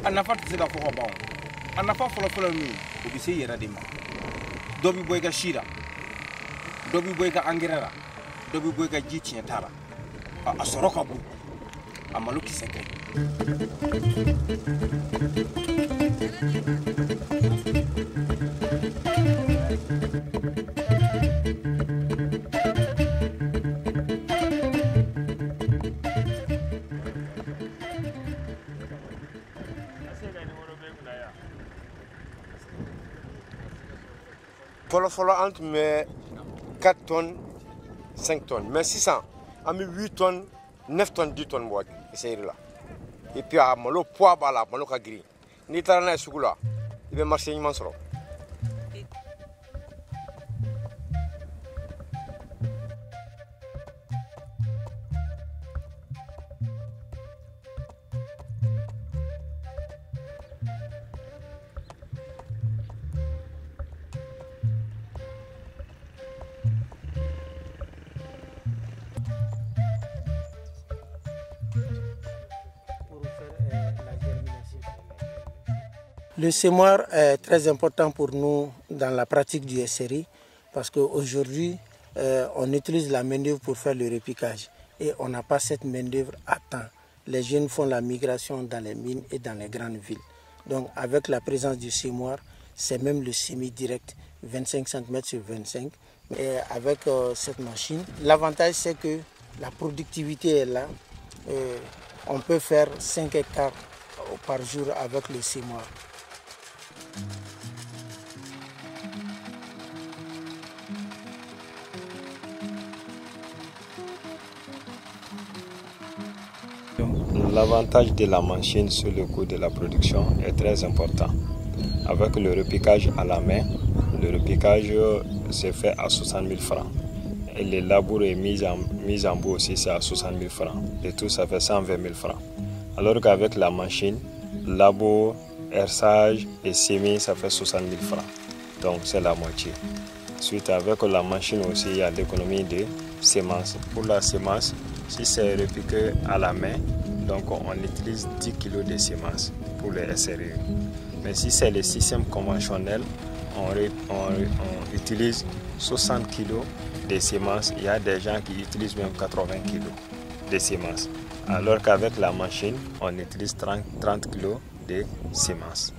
Anafa tse ka fo ba anafa folo mi o bi se yera de ma do bi boy ga shira do bi boy ga angirara do bi boy ga jichi tara a soroka bu amalu ki sekre Follow entre mes 4 tonnes, 5 tonnes. Mais 600, à 8 tonnes, 9 tonnes, 10 tonnes, c'est là. Et puis, à mon poids, à mon gris. Ni tarana est là. Il va marcher immense. Le sémoir est très important pour nous dans la pratique du SRI parce qu'aujourd'hui, on utilise la main-d'œuvre pour faire le repiquage et on n'a pas cette main-d'œuvre à temps. Les jeunes font la migration dans les mines et dans les grandes villes. Donc avec la présence du sémoir, c'est même le semi-direct 25 cm sur 25. Et avec cette machine, l'avantage c'est que la productivité est là. On peut faire 5 hectares par jour avec le sémoir. L'avantage de la machine sur le coût de la production est très important. Avec le repiquage à la main, le repiquage se fait à 60 000 francs. Et le labour et mise en bout aussi, c'est à 60 000 francs. Et tout, ça fait 120 000 francs. Alors qu'avec la machine, labour, herçage et semis, ça fait 60 000 francs. Donc c'est la moitié. Ensuite, avec la machine aussi, il y a l'économie de semences. Pour la semence, si c'est repiqué à la main, donc on utilise 10 kg de semences pour les SRE. Mais si c'est le système conventionnel, on utilise 60 kg de semences. Il y a des gens qui utilisent même 80 kg de semences. Alors qu'avec la machine, on utilise 30 kg de semences.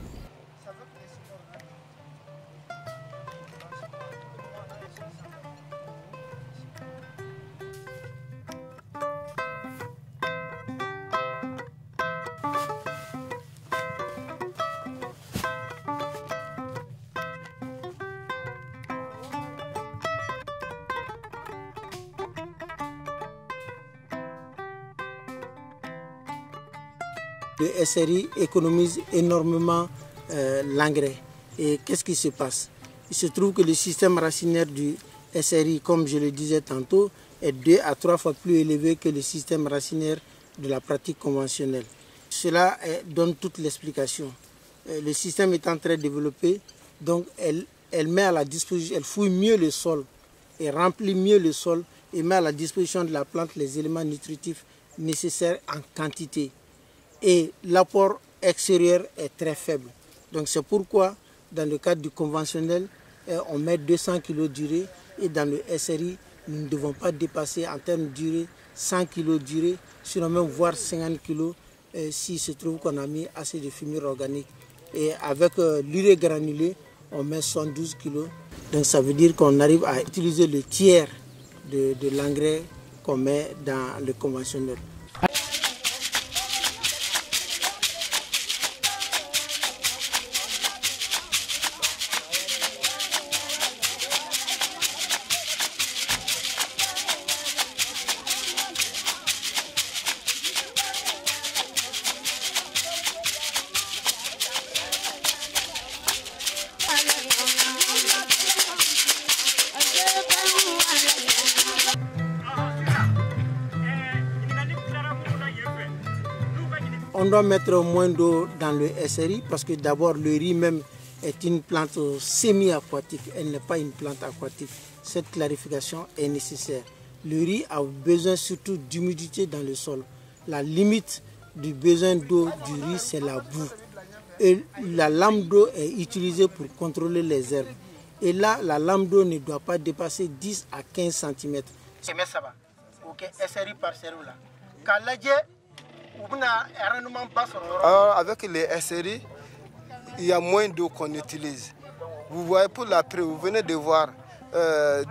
Le SRI économise énormément l'engrais. Et qu'est-ce qui se passe? Il se trouve que le système racinaire du SRI, comme je le disais tantôt, est 2 à 3 fois plus élevé que le système racinaire de la pratique conventionnelle. Cela donne toute l'explication. Le système étant très développé, donc elle met à la disposition, elle fouille mieux le sol et remplit mieux le sol et met à la disposition de la plante les éléments nutritifs nécessaires en quantité. Et l'apport extérieur est très faible. Donc c'est pourquoi dans le cadre du conventionnel, on met 200 kg d'urée et dans le SRI, nous ne devons pas dépasser en termes d'urée 100 kg d'urée, sinon même voire 50 kg s'il se trouve qu'on a mis assez de fumier organique. Et avec l'urée granulée, on met 112 kg. Donc ça veut dire qu'on arrive à utiliser le tiers de l'engrais qu'on met dans le conventionnel. On doit mettre moins d'eau dans le SRI parce que d'abord le riz même est une plante semi-aquatique, elle n'est pas une plante aquatique. Cette clarification est nécessaire. Le riz a besoin surtout d'humidité dans le sol. La limite du besoin d'eau du riz, c'est la boue. Et la lame d'eau est utilisée pour contrôler les herbes. Et là, la lame d'eau ne doit pas dépasser 10 à 15 cm. Alors, avec les SRI, il y a moins d'eau qu'on utilise. Vous voyez pour la preuve, vous venez de voir,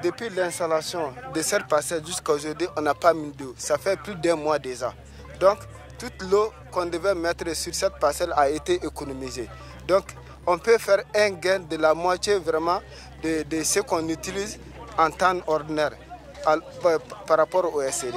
depuis l'installation de cette parcelle jusqu'à aujourd'hui, on n'a pas mis d'eau. Ça fait plus d'1 mois déjà. Donc, toute l'eau qu'on devait mettre sur cette parcelle a été économisée. Donc, on peut faire un gain de la moitié vraiment de ce qu'on utilise en temps ordinaire par rapport au SRI.